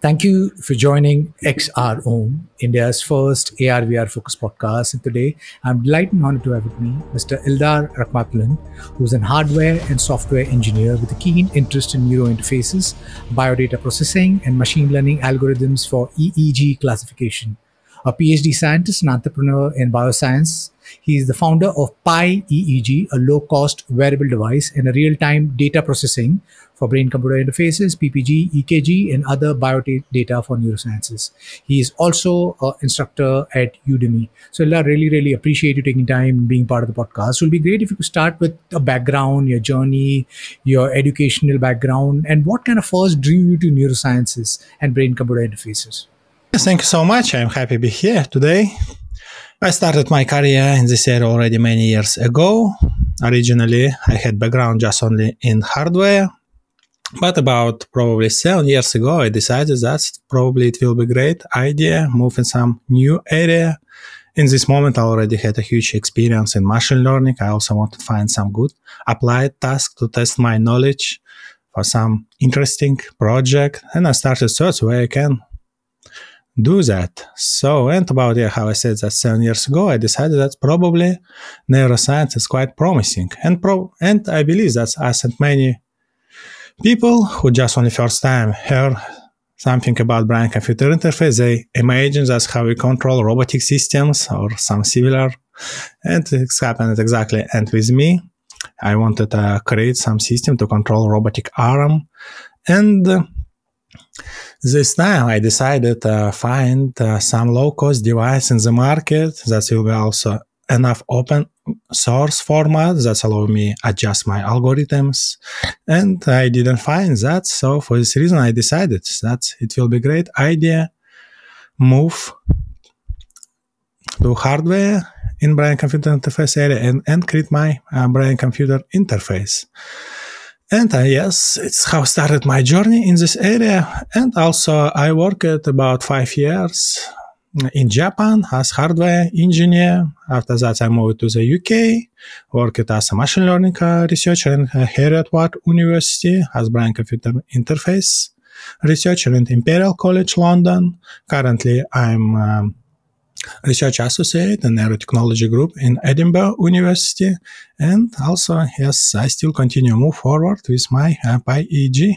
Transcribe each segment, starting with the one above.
Thank you for joining XR India's first AR/VR focused podcast. And today, I'm delighted and honored to have with me Mr. Ildar Rakhmatulin, who's an hardware and software engineer with a keen interest in neurointerfaces, biodata processing, and machine learning algorithms for EEG classification. A PhD scientist and entrepreneur in bioscience, he is the founder of PiEEG, a low-cost wearable device and a real-time data processing for brain-computer interfaces, PPG, EKG, and other biodata for neurosciences. He is also an instructor at Udemy. So, Ella, really appreciate you taking time and being part of the podcast. It would be great if you could start with a background, your journey, your educational background, and what kind of first drew you to neurosciences and brain-computer interfaces. Yes, thank you so much. I'm happy to be here today. I started my career in this area already many years ago. Originally, I had background just only in hardware. But about probably 7 years ago, I decided that probably it will be a great idea, move in some new area. In this moment, I already had a huge experience in machine learning. I also want to find some good applied task to test my knowledge for some interesting project. And I started search where I can do that. So, and about how I said that 7 years ago, I decided that probably neuroscience is quite promising. And I believe that as many people who just only first time heard something about brain-computer interface, they imagine that's how we control robotic systems or some similar. And it's happened exactly. And with me, I wanted to create some system to control robotic arm. And this time I decided to find some low-cost device in the market that will be also enough open source format that allow me adjust my algorithms. And I didn't find that. So for this reason, I decided that it will be a great idea move to hardware in brain-computer interface area and create my brain-computer interface. And yes, it's how started my journey in this area. And also I worked about 5 years in Japan as hardware engineer. After that, I moved to the UK, worked as a machine learning researcher in Heriot-Watt University as brain-computer interface researcher in Imperial College, London. Currently, I'm research associate in Neurotechnology group in Edinburgh University. And also, yes, I still continue to move forward with my PiEEG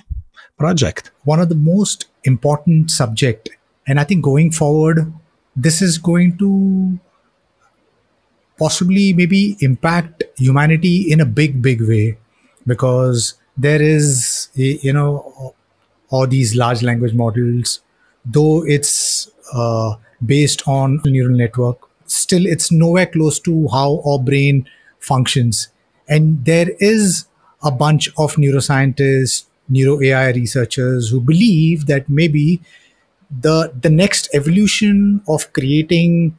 project. One of the most important subject, and I think going forward, this is going to possibly maybe impact humanity in a big way, because there is, all these large language models, though it's based on a neural network, still it's nowhere close to how our brain functions. And there is a bunch of neuroscientists, neuro AI researchers who believe that maybe the next evolution of creating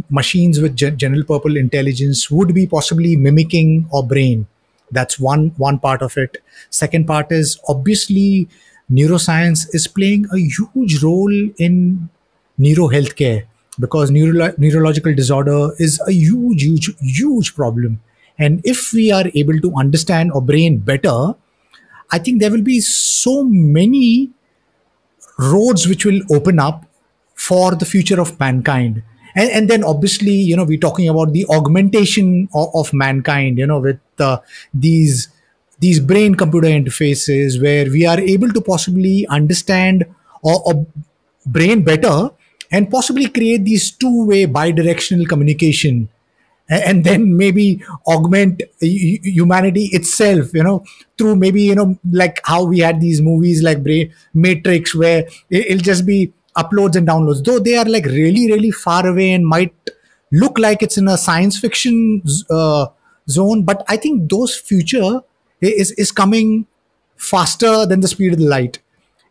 machines with general purpose intelligence would be possibly mimicking our brain. That's one part of it. Second part is obviously neuroscience is playing a huge role in neuro healthcare, because neurological disorder is a huge problem. And if we are able to understand our brain better, I think there will be so many roads which will open up for the future of mankind. And then obviously, we're talking about the augmentation of mankind, with these brain computer interfaces where we are able to possibly understand our brain better and possibly create these two-way bidirectional communication, and then maybe augment humanity itself, through maybe, like how we had these movies like Matrix, where it'll just be uploads and downloads, though they are like really far away and might look like it's in a science fiction zone. But I think those future is coming faster than the speed of the light.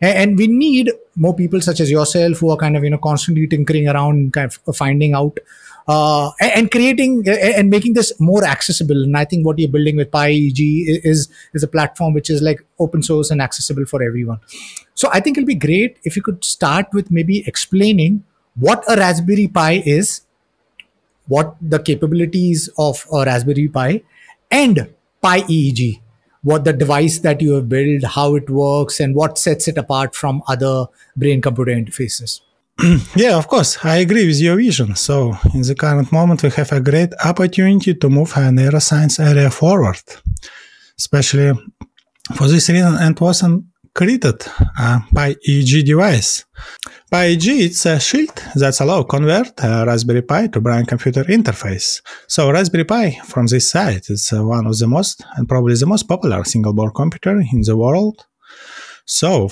And we need more people such as yourself who are kind of, constantly tinkering around, kind of finding out and creating and making this more accessible. And I think what you're building with PiEEG is a platform which is like open source and accessible for everyone. So I think it'll be great if you could start with maybe explaining what a Raspberry Pi is, what the capabilities of a Raspberry Pi, and PiEEG. what the device that you have built, how it works, and what sets it apart from other brain-computer interfaces. Yeah, of course, I agree with your vision. So, in the current moment, we have a great opportunity to move a neuroscience area forward, especially for this reason, and wasn't created a PiEEG device. PiEEG is a shield that allows convert a Raspberry Pi to brain-computer interface. So Raspberry Pi, from this side, is one of the most, and probably the most popular single-board computer in the world. So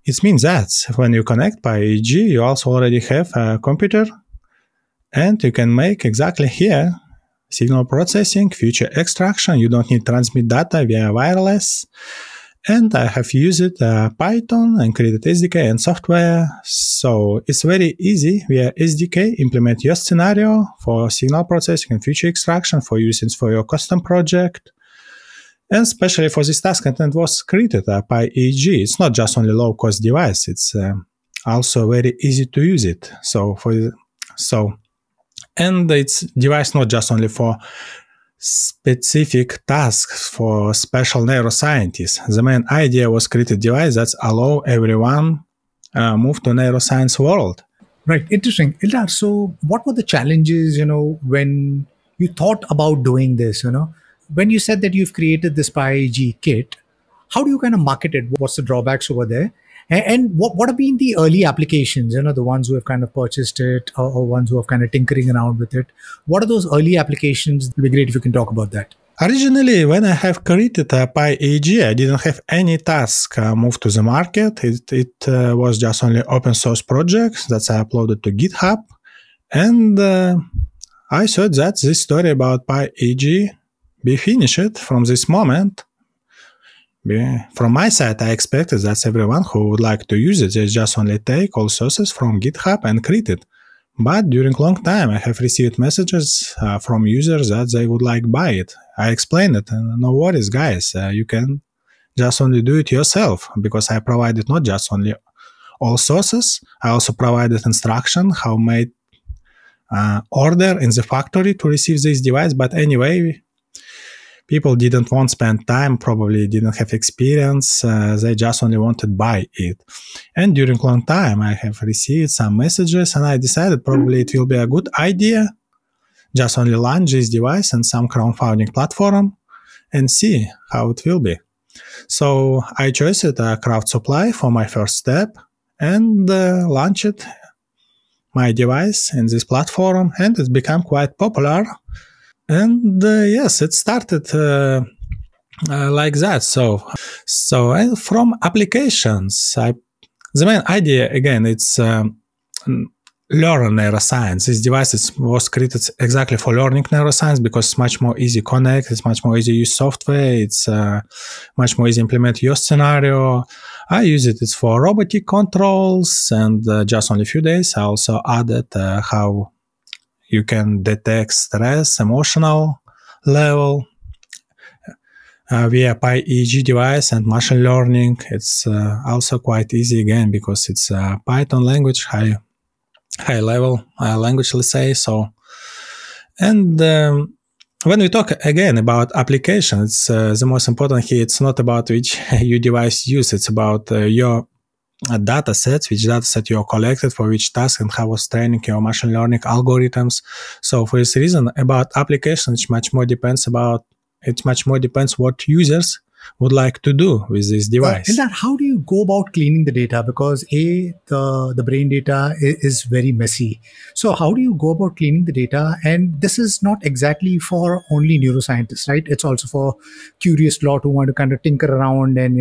it means that when you connect PiEEG, you also already have a computer, and you can make exactly here signal processing, feature extraction. You don't need to transmit data via wireless. And I have used Python and created SDK and software. So it's very easy via SDK implement your scenario for signal processing and feature extraction for using for your custom project. And especially for this task, and it was created by PiEEG. It's not just only low-cost device; it's also very easy to use it. And it's device not just only for specific tasks for special neuroscientists. The main idea was create a device that allow everyone move to neuroscience world. Right, interesting, Ildar. So, what were the challenges? When you thought about doing this? When you said that you've created this PiEEG kit, how do you kind of market it? What's the drawbacks over there? And what have been the early applications, the ones who have kind of purchased it or ones who have kind of tinkering around with it? What are those early applications? It'd be great if you can talk about that. Originally, when I have created a PiEEG, I didn't have any task moved to the market. It was just only open source projects that I uploaded to GitHub. And I thought that this story about PiEEG be finished from this moment. From my side, I expected that everyone who would like to use it, they just only take all sources from GitHub and create it. But during long time, I have received messages from users that they would like buy it. I explained it, and no worries, guys. You can just only do it yourself, because I provided not just only all sources, I also provided instruction how made order in the factory to receive this device. But anyway, people didn't want to spend time, probably didn't have experience, they just only wanted to buy it. And during long time, I have received some messages, and I decided probably it will be a good idea just only launch this device and some crowdfunding platform and see how it will be. So I chose a crowd supply for my first step and launched my device in this platform, and it's become quite popular. And yes, it started like that. So from applications, the main idea again, it's learn neuroscience. This device was created exactly for learning neuroscience because it's much more easy connect, it's much more easy use software, it's much more easy implement your scenario. I use it. It's for robotic controls, and just only a few days I also added how you can detect stress, emotional level via PiEEG device and machine learning. It's also quite easy again because it's a Python language, high level language, let's say. So, and when we talk again about applications, the most important here, it's not about which your device use, it's about your data sets, which data set you collected for which task and how was training your machine learning algorithms. So for this reason, about applications, much more depends what users would like to do with this device. Ildar, how do you go about cleaning the data? Because the brain data is very messy. So how do you go about cleaning the data? And this is not exactly for only neuroscientists, right? It's also for curious lot who want to kind of tinker around and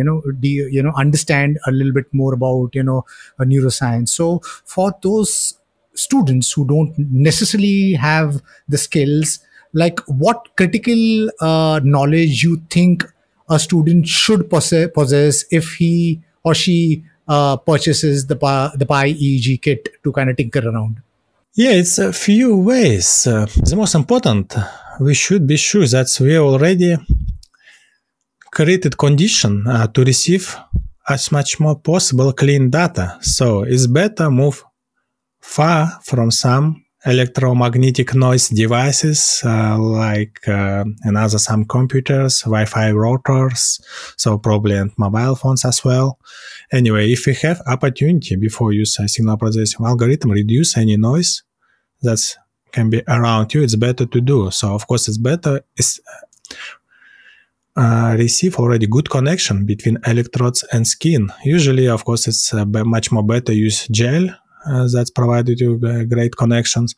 understand a little bit more about neuroscience. So for those students who don't necessarily have the skills, like what critical knowledge you think a student should possess if he or she purchases the PiEEG kit to kind of tinker around? Yeah, it's a few ways. The most important, we should be sure that we already created condition to receive as much more possible clean data. So it's better move far from some electromagnetic noise devices like another some computers, Wi-Fi routers, so probably and mobile phones as well. Anyway, if we have opportunity before use a signal processing algorithm, reduce any noise that can be around you, it's better to do. So of course it's better receive already good connection between electrodes and skin. Usually, of course, it's much more better use gel that's provided you great connections.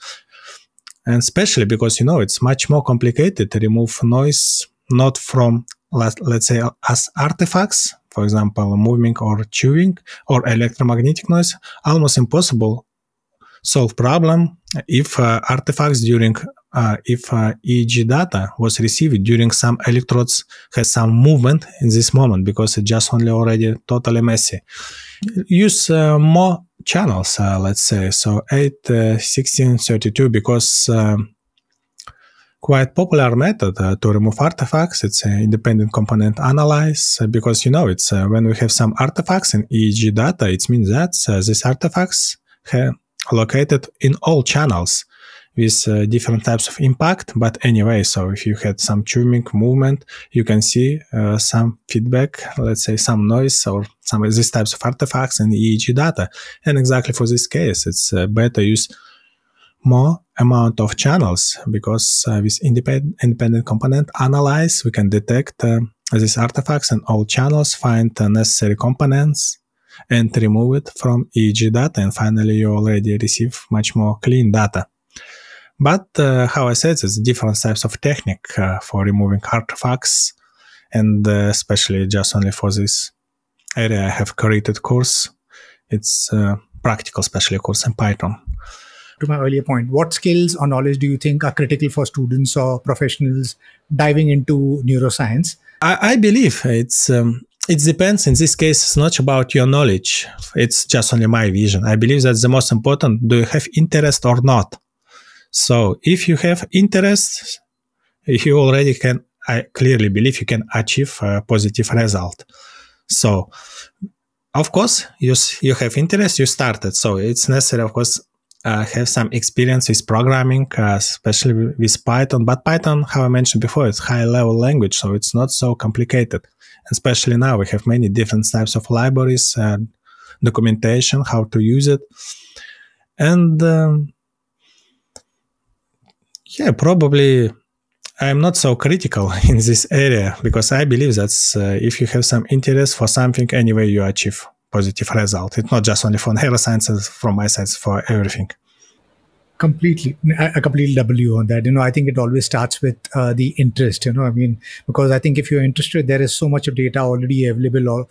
And especially because, it's much more complicated to remove noise, not from, let's say, as artifacts, for example, moving or chewing, or electromagnetic noise, almost impossible solve problem if artifacts during if EEG data was received during some electrodes has some movement in this moment, because it's just only already totally messy. Use more channels, let's say, so 8, 16, 32, because quite popular method to remove artifacts. It's an independent component analyze, because it's when we have some artifacts in EEG data, it means that these artifacts have located in all channels with different types of impact. But anyway, so if you had some chewing movement, you can see some feedback, let's say some noise or some of these types of artifacts in EEG data. And exactly for this case, it's better use more amount of channels, because with independent component analyze, we can detect these artifacts in all channels, find necessary components, and remove it from EEG data, and finally you already receive much more clean data. But how I said, there's different types of technique for removing artifacts, and especially just only for this area I have created course. It's practical special course in Python. To my earlier point, what skills or knowledge do you think are critical for students or professionals diving into neuroscience? I believe it depends. In this case, it's not about your knowledge. It's just only my vision. I believe that's the most important. Do you have interest or not? So if you have interest, you already can, I clearly believe you can achieve a positive result. So, of course, you have interest, you started. So it's necessary, of course, have some experience with programming, especially with Python. But Python, how I mentioned before, it's high-level language, so it's not so complicated. Especially now, we have many different types of libraries, documentation, how to use it. And yeah, probably I'm not so critical in this area, because I believe that if you have some interest for something, anyway, you achieve positive result. It's not just only for neuroscience, it's from my side, for everything. Completely. I completely double you on that. I think it always starts with the interest, because I think if you're interested, there is so much of data already available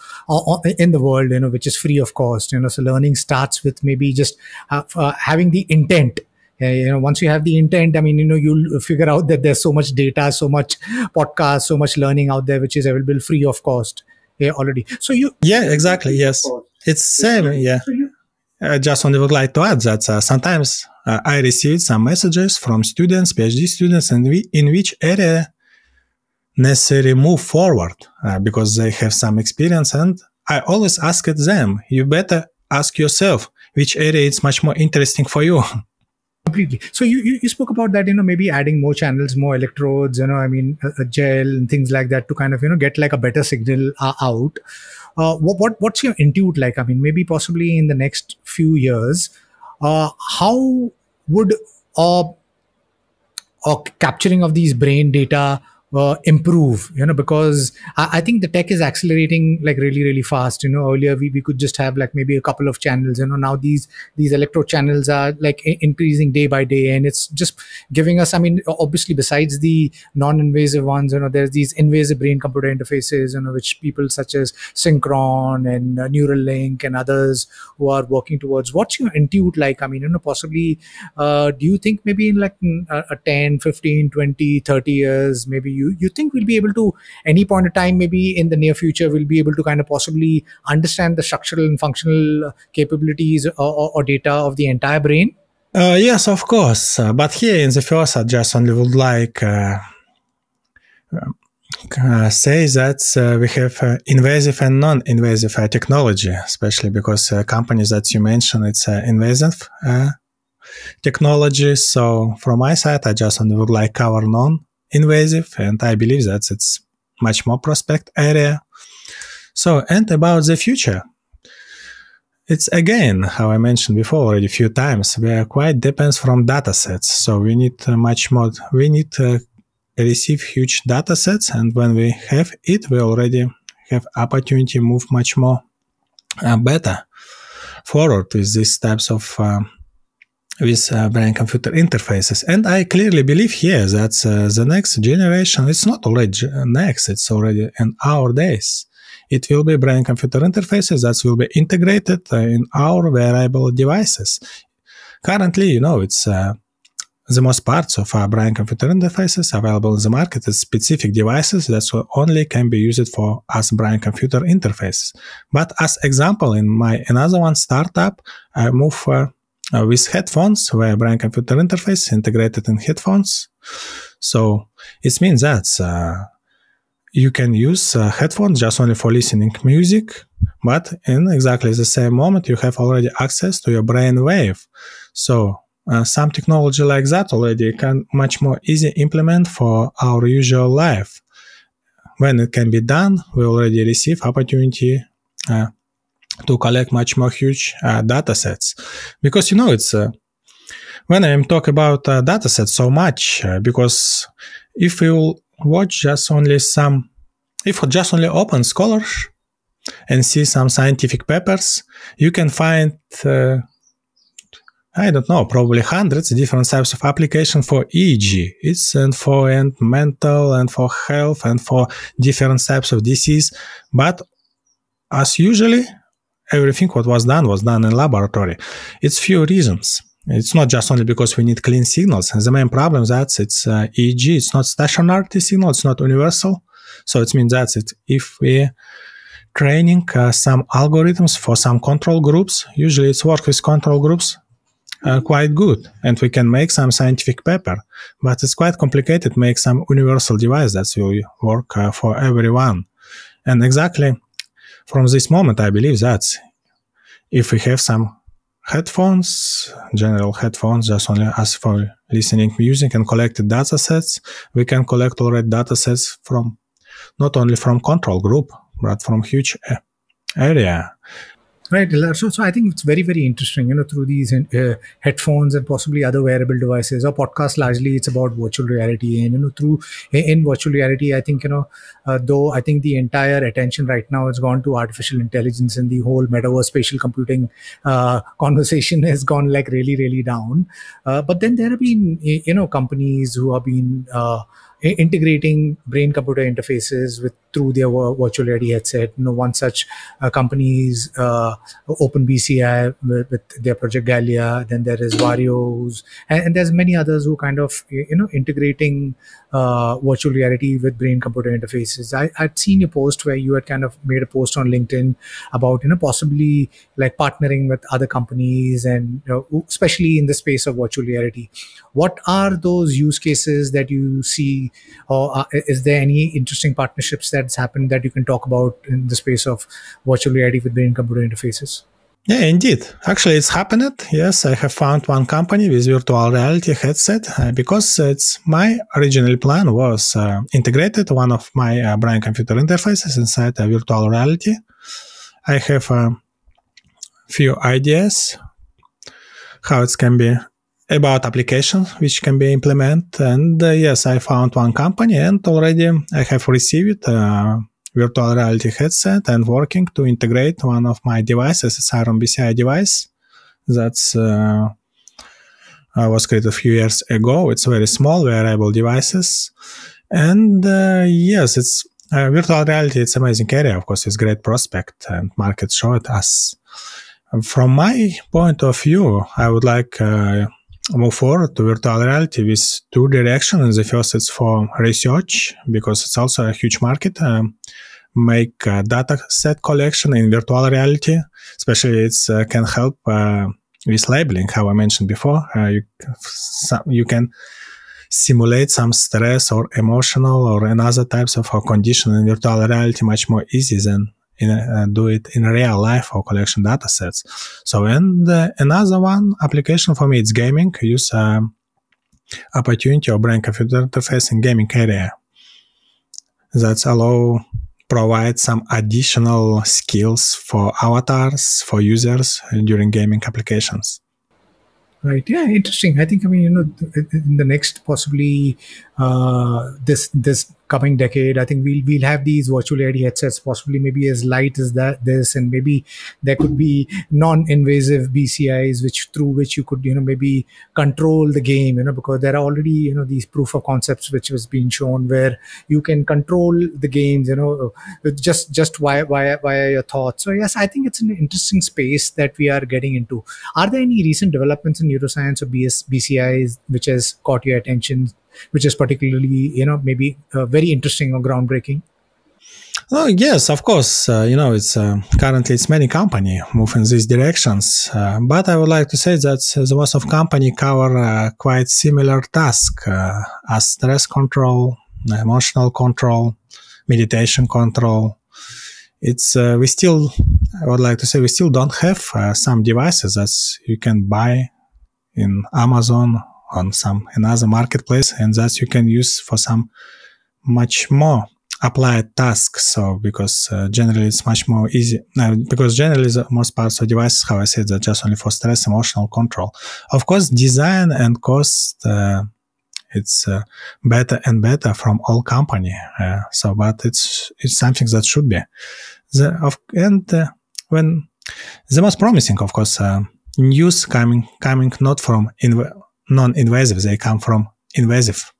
in the world, which is free of cost, so learning starts with maybe just having the intent. Once you have the intent, you'll figure out that there's so much data, so much podcast, so much learning out there, which is available free of cost already. So yeah, exactly. Yes. It's same. Yeah. I just only would like to add that sometimes I received some messages from students, PhD students, and in which area necessary move forward because they have some experience. And I always ask them, you better ask yourself which area is much more interesting for you. Completely. So you spoke about that, maybe adding more channels, more electrodes, a gel and things like that to kind of, get like a better signal out. What's your intuit like? Maybe possibly in the next few years, how would capturing of these brain data improve, because I think the tech is accelerating like really, really fast. Earlier we could just have like maybe a couple of channels, now these electrode channels are like increasing day by day, and it's just giving us, obviously besides the non-invasive ones, there's these invasive brain computer interfaces, which people such as Synchron and Neuralink and others who are working towards. What's your intuit like? Possibly do you think maybe in like a 10, 15, 20, 30 years, maybe you think we'll be able to, any point of time, maybe in the near future, we'll be able to kind of possibly understand the structural and functional capabilities or data of the entire brain? Yes, of course. But here in the first, I just only would like say that we have invasive and non-invasive technology, especially because companies that you mentioned, it's invasive technology. So from my side, I just would like cover non-invasive, and I believe that it's much more prospect area. So, and about the future, it's again, how I mentioned before already a few times, we are quite depends from data sets. So we need much more, we need to receive huge data sets, and when we have it, we already have opportunity to move much more better forward with these types of brain-computer interfaces. And I clearly believe here that the next generation, it's not already next, it's already in our days. It will be brain-computer interfaces that will be integrated in our wearable devices. Currently, it's the most parts of our brain-computer interfaces available in the market is specific devices that only can be used for as brain-computer interfaces. But as example, in my another one startup, I move with headphones, where brain-computer interface integrated in headphones. So it means that you can use headphones just only for listening music, but in exactly the same moment, you have already access to your brain wave. So some technology like that already can much more easy implement for our usual life. When it can be done, we already receive opportunity to collect much more huge data sets. Because, it's when I'm talking about data sets so much, because if we will watch just only open scholars and see some scientific papers, you can find I don't know, probably hundreds of different types of application for EEG. It's for mental and for health and for different types of disease. But as usually, everything what was done in laboratory. It's few reasons. It's not just only because we need clean signals. And the main problem is that it's EEG. It's not stationary signal. It's not universal. So it means that if we training some algorithms for some control groups, usually it's work with control groups, quite good, and we can make some scientific paper, but it's quite complicated to make some universal device that will work for everyone. And exactly from this moment, I believe that if we have some headphones, general headphones, just only as for listening music and collected data sets, we can collect already data sets from not only from control group, but from huge area. Right. So I think it's very, very interesting, through these headphones and possibly other wearable devices. Our podcast largely it's about virtual reality, and in virtual reality, I think though I think the entire attention right now has gone to artificial intelligence, and the whole metaverse spatial computing conversation has gone like really, really down. But then there have been companies who have been integrating brain-computer interfaces through their virtual reality headset. One such company is OpenBCI with their project Gallia. Then there is Varios, and there's many others who kind of integrating virtual reality with brain-computer interfaces. I'd seen a post where you had kind of made a post on LinkedIn about possibly like partnering with other companies, and especially in the space of virtual reality. What are those use cases that you see, or is there any interesting partnerships that's happened that you can talk about in the space of virtual reality with brain-computer interfaces? Yeah, indeed. Actually, it's happened. Yes, I have found one company with virtual reality headset because it's my original plan was integrated one of my brain-computer interfaces inside a virtual reality. I have a few ideas how it can be about applications which can be implemented. And yes, I found one company, and already I have received a virtual reality headset and working to integrate one of my devices. It's Iron BCI device that's was created a few years ago. It's very small wearable devices. And yes, it's virtual reality. It's amazing area. Of course, it's great prospect, and market show it as. From my point of view, I would like move forward to virtual reality with two directions. The first is for research, because it's also a huge market. Make data set collection in virtual reality, especially it can help with labeling, how I mentioned before. You can simulate some stress or emotional or another types of condition in virtual reality much more easy than do it in real life or collection data sets. So, and another one application for me, it's gaming. Use opportunity of brain-computer interface in gaming area. That's provide some additional skills for avatars, for users during gaming applications. Right. Yeah. Interesting. I think, in the next possibly this coming decade, I think we'll have these virtual reality headsets, possibly maybe as light as this, and maybe there could be non-invasive BCIs, through which you could, maybe control the game, because there are already, these proof of concepts which was being shown where you can control the games, just via your thoughts. So yes, I think it's an interesting space that we are getting into. Are there any recent developments in neuroscience or BCIs which has caught your attention, which is particularly, maybe very interesting or groundbreaking? Oh, yes, of course. It's currently it's many company move in these directions. But I would like to say that the most of company cover quite similar task as stress control, emotional control, meditation control. It's I would like to say we still don't have some devices that you can buy in Amazon on some another marketplace, and that you can use for some much more applied tasks. So because generally it's much more easy, because generally the most parts of devices, how I said, that just only for stress, emotional control. Of course, design and cost, it's better and better from all company. But it's something that should be. When the most promising, of course, news coming not from non-invasive, they come from invasive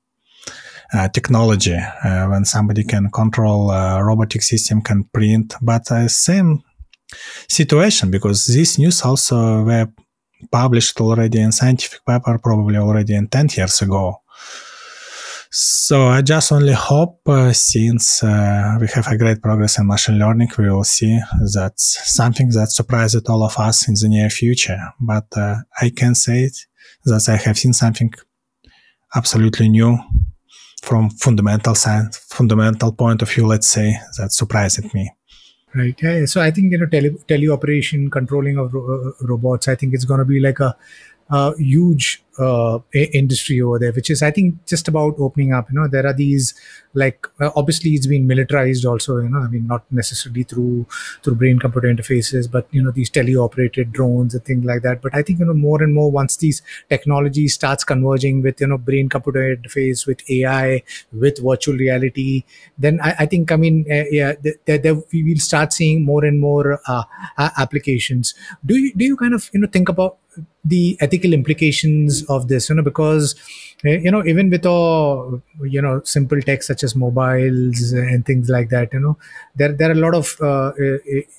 technology. When somebody can control a robotic system, can print, but same situation, because this news also were published already in scientific paper, probably already in 10 years ago. So I just only hope, since we have a great progress in machine learning, we will see that something that surprises all of us in the near future. But I can say that I have seen something absolutely new from fundamental science, fundamental point of view, let's say, that surprised me. Right. Yeah. So I think, teleoperation, controlling of robots, I think it's going to be like a huge industry over there, which is, I think, just about opening up. There are these, like, obviously it's been militarized also, not necessarily through brain computer interfaces, but these teleoperated drones and things like that. But I think more and more, once these technologies starts converging with brain computer interface, with AI, with virtual reality, then I think we will start seeing more and more applications. Do you kind of think about the ethical implications of this, because even with simple tech such as mobiles and things like that, there are a lot of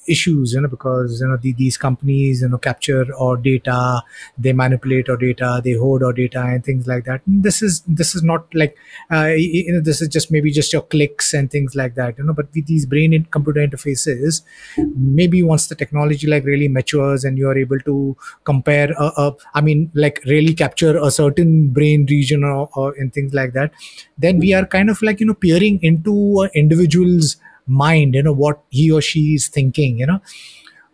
issues, because these companies capture our data, they manipulate our data, they hoard our data and things like that. And this is not like this is just maybe just your clicks and things like that, but with these brain and computer interfaces, maybe once the technology like really matures and you are able to compare like really capture a certain brain region or and things like that, then we are kind of like peering into an individual's mind, what he or she is thinking.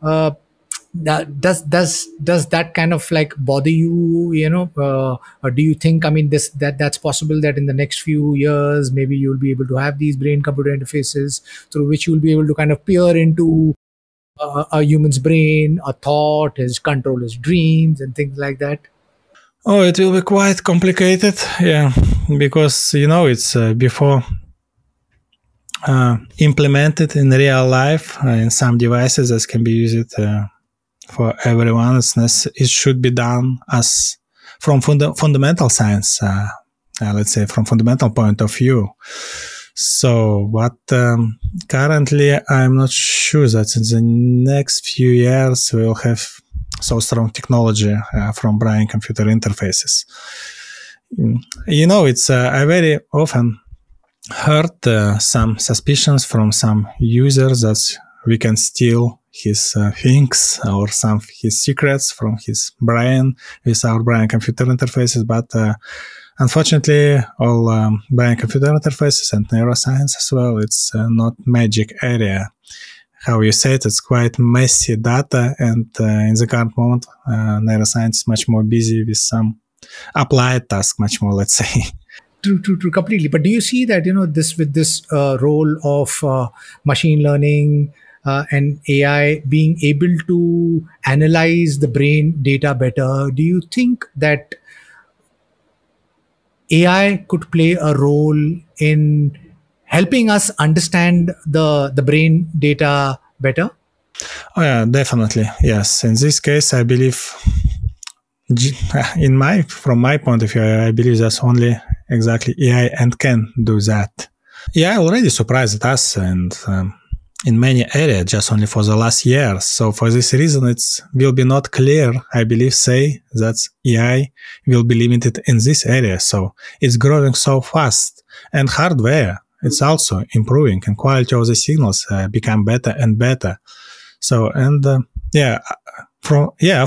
Does that kind of like bother you? Or do you think that's possible, that in the next few years maybe you'll be able to have these brain computer interfaces through which you'll be able to kind of peer into a human's brain, a thought, control his dreams and things like that? Oh, it will be quite complicated, yeah, because it's before implemented in real life in some devices that can be used for everyone. It should be done as from fundamental science, let's say from fundamental point of view. So, but currently I'm not sure that in the next few years we'll have so strong technology from brain-computer interfaces. It's I very often heard some suspicions from some users that we can steal his things or some his secrets from his brain with our brain-computer interfaces, but unfortunately, all brain-computer interfaces and neuroscience as well, it's not magic area. how you said, it's quite messy data, and in the current moment, neuroscience is much more busy with some applied task, much more, let's say. True, completely. But do you see that, this with this role of machine learning and AI being able to analyze the brain data better? Do you think that AI could play a role in helping us understand the brain data better? Oh yeah, definitely. Yes. In this case, I believe, from my point of view, I believe that's only exactly AI and can do that. AI already surprised us and in many areas just only for the last year. So for this reason, it will be not clear, I believe, say that AI will be limited in this area. So it's growing so fast, and hardware, it's also improving, and quality of the signals become better and better. So, and of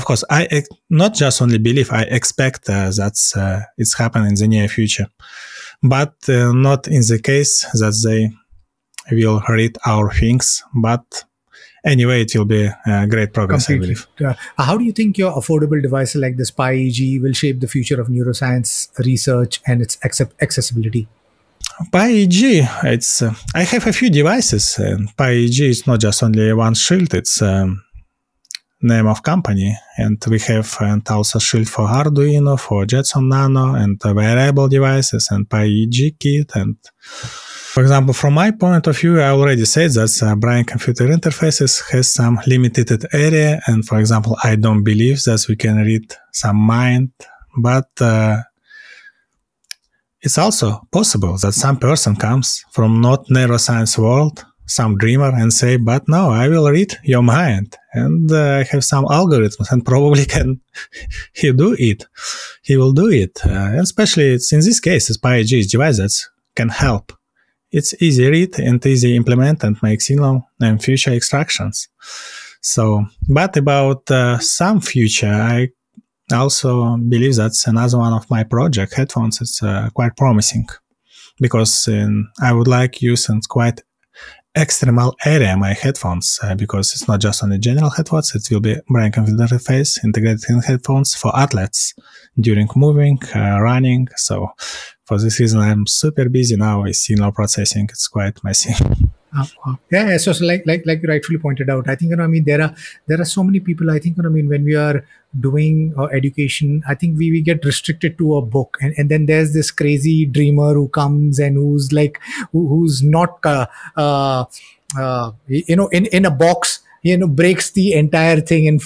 course, I not just only believe, I expect that it's happening in the near future, but not in the case that they will read our things. But anyway, it will be great progress, Completely. I believe. How do you think your affordable devices like this PiEEG will shape the future of neuroscience research and its accessibility? PiEEG, it's I have a few devices, and PiEEG is not just only one shield, it's name of company, and we have and also shield for Arduino, for Jetson Nano, and wearable devices, and PiEEG Kit. And for example, from my point of view, I already said that brain-computer interfaces has some limited area, and for example, I don't believe that we can read some mind, but it's also possible that some person comes from not neuroscience world, some dreamer, and say, but no, I will read your mind, and I have some algorithms, and probably he will do it. And especially it's in this case, it's PiEEG device that can help. It's easy read and easy implement and make signal and future extractions. So, but about some future, I also believe that's another one of my project headphones. It's quite promising, because I would like use in quite extremal area my headphones, because it's not just only general headphones, it will be brain-computer interface integrated in headphones for athletes during moving, running. So for this reason, I'm super busy now with signal processing. It's quite messy. Yeah. So like you rightfully pointed out, I think, there are so many people, I think, when we are doing education, I think we get restricted to a book, and then there's this crazy dreamer who comes and who's like, who's not, in a box, breaks the entire thing and,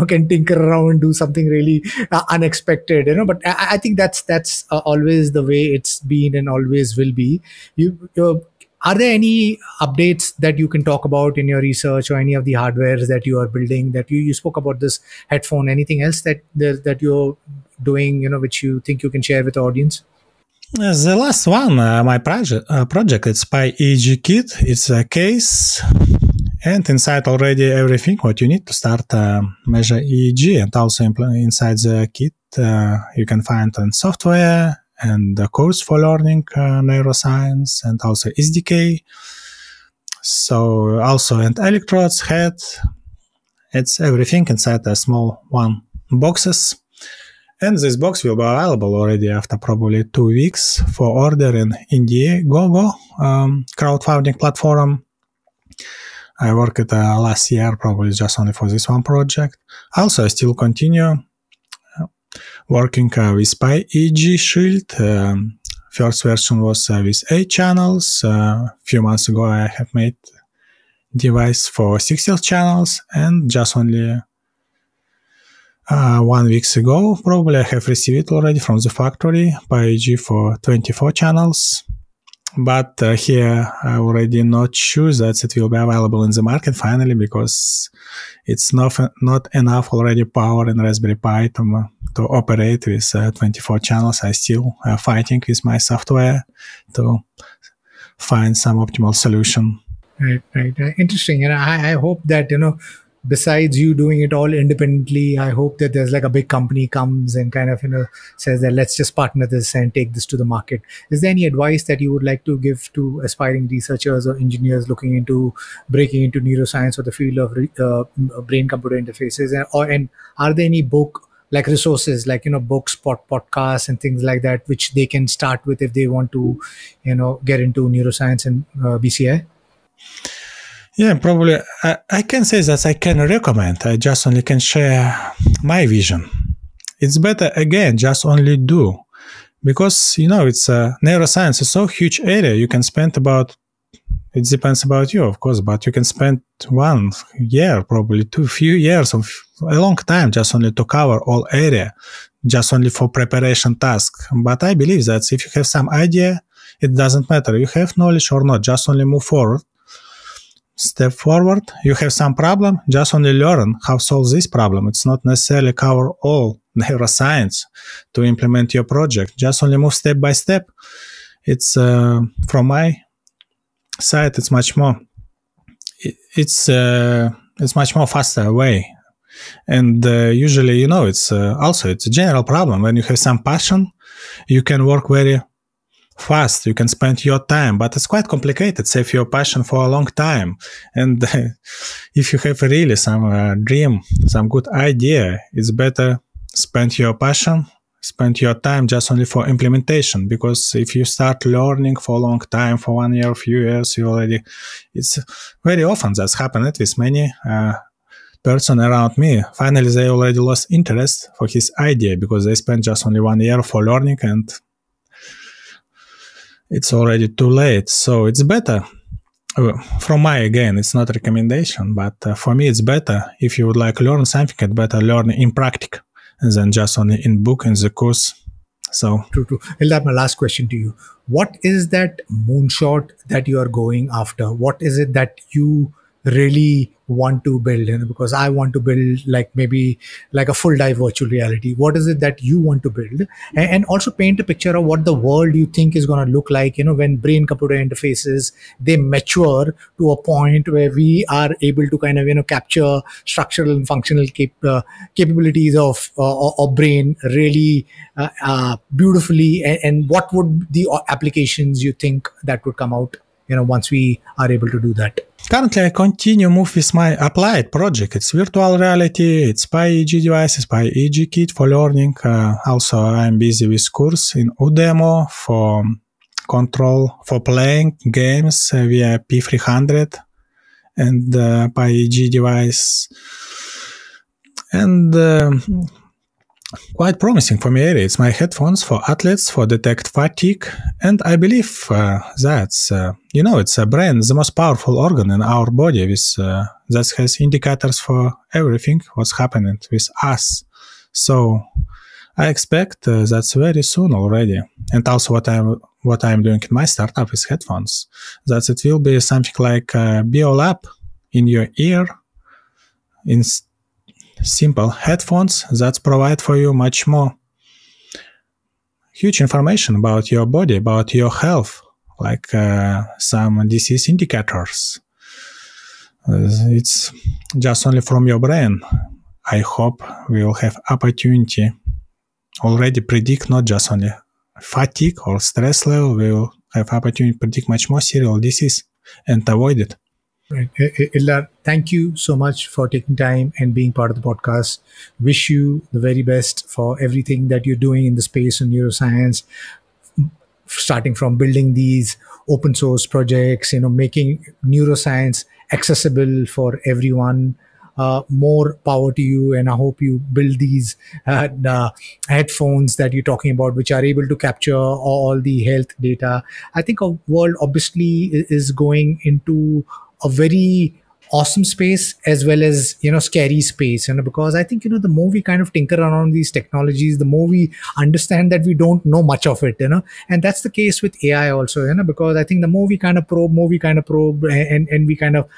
can tinker around and do something really unexpected, but I think that's always the way it's been and always will be. Are there any updates that you can talk about in your research, or any of the hardwares that you are building? That you spoke about this headphone. Anything else that you're doing, which you think you can share with the audience? The last one, my project, it's PiEEG Kit. It's a case, and inside already everything what you need to start measure EEG, and also inside the kit you can find software and the course for learning neuroscience, and also SDK. So also, and electrodes, head, it's everything inside a small one boxes. And this box will be available already after probably 2 weeks for order in Indiegogo crowdfunding platform. I worked last year probably just only for this one project. Also, I still continue working with PiEEG Shield. First version was with 8 channels. A few months ago, I have made device for 16 channels, and just only 1 week ago, probably I have received it already from the factory, PiEEG for 24 channels. But here I already not sure that it will be available in the market finally, because it's not enough already power in Raspberry Pi to operate with 24 channels. I still fighting with my software to find some optimal solution. Right. Interesting. And I hope that, besides you doing it all independently, I hope that there's like a big company comes and kind of, says that let's just partner this and take this to the market. Is there any advice that you would like to give to aspiring researchers or engineers looking into breaking into neuroscience or the field of brain computer interfaces? And are there any book like resources like, books, podcasts and things like that, which they can start with if they want to, get into neuroscience and BCI? Yeah, probably I can say that I can recommend. I just only can share my vision. It's better, again, just only do. Because, it's neuroscience is so huge area. You can spend it depends about you, of course, but you can spend 1 year, probably few years of a long time just only to cover all area, just only for preparation task. But I believe that if you have some idea, it doesn't matter. You have knowledge or not, just only move forward. Step forward. You have some problem, just only learn how to solve this problem. It's not necessarily cover all neuroscience to implement your project. Just only move step by step. It's from my side, it's much more. It's much more faster way. And usually, it's also it's a general problem. When you have some passion, you can work very fast. You can spend your time, but it's quite complicated. Save your passion for a long time. And if you have really some dream, some good idea, it's better spend your passion, spend your time just only for implementation. Because if you start learning for a long time, for 1 year, few years, it's very often that's happened with many person around me. Finally, they already lost interest for his idea because they spent just only 1 year for learning and it's already too late. So it's better. From my, again, it's not a recommendation, but for me, it's better if you would like to learn something, it's better learn in practice than just only in book in the course. So true. Ildar, my last question to you. What is that moonshot that you are going after? What is it that you really want to build? Because I want to build maybe a full dive virtual reality. What is it that you want to build? And also paint a picture of what the world you think is going to look like, when brain computer interfaces, they mature to a point where we are able to kind of, capture structural and functional capabilities of brain really beautifully. And what would the applications you think that would come out, once we are able to do that? Currently, I continue move with my applied project. It's virtual reality, it's PiEEG devices, PiEEG Kit for learning. Also, I'm busy with course in Udemy for playing games via P300 and PiEEG device. And quite promising for me area. It's my headphones for athletes for detect fatigue. And I believe that's, it's a brain, the most powerful organ in our body with that has indicators for everything, what's happening with us. So I expect that's very soon already. And also what I'm doing in my startup is headphones. That it will be something like a BioLab in your ear, in simple headphones that provide for you much more huge information about your body, about your health, like some disease indicators. It's just only from your brain. I hope we will have opportunity already predict not just only fatigue or stress level, we will have opportunity to predict much more serious disease and avoid it. Right. Ildar, thank you so much for taking time and being part of the podcast. Wish you the very best for everything that you're doing in the space of neuroscience, starting from building these open source projects, making neuroscience accessible for everyone. More power to you, and I hope you build these headphones that you're talking about, which are able to capture all the health data. I think our world obviously is going into a very awesome space as well as scary space, because I think the more we kind of tinker around these technologies, the more we understand that we don't know much of it, and that's the case with AI also, because I think the more we kind of probe, and we kind of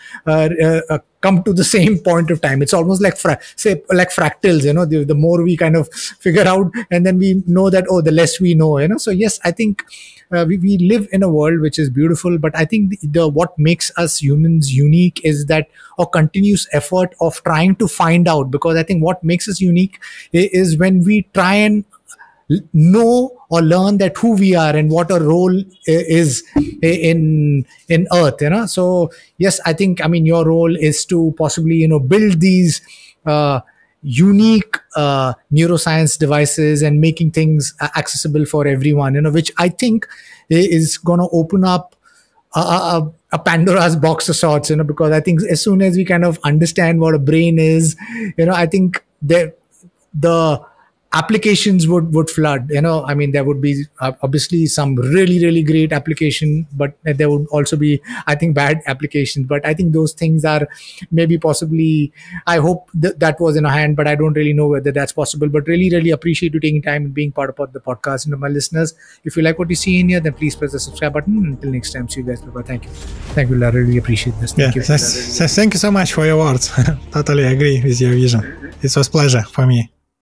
come to the same point of time. It's almost like say like fractals, the more we kind of figure out, and then we know that, oh, the less we know, so yes, I think we live in a world which is beautiful, but I think what makes us humans unique is that our continuous effort of trying to find out, because I think what makes us unique is when we try and know or learn that who we are and what our role is in earth. So yes, I think, your role is to possibly build these unique neuroscience devices and making things accessible for everyone, which I think is going to open up a Pandora's box of sorts, because I think as soon as we kind of understand what a brain is, I think the applications would flood. There would be obviously some really, really great application, but there would also be, I think, bad applications. But I think those things are maybe possibly, I hope that was in our hand, but I don't really know whether that's possible. But really, really appreciate you taking time and being part of the podcast. My listeners, if you like what you see in here, then please press the subscribe button. Until next time, see you guys. Bye-bye. Thank you. Thank you, Ildar. Really appreciate this. Thank you. Thank you so much for your words. Totally agree with your vision. It was a pleasure for me.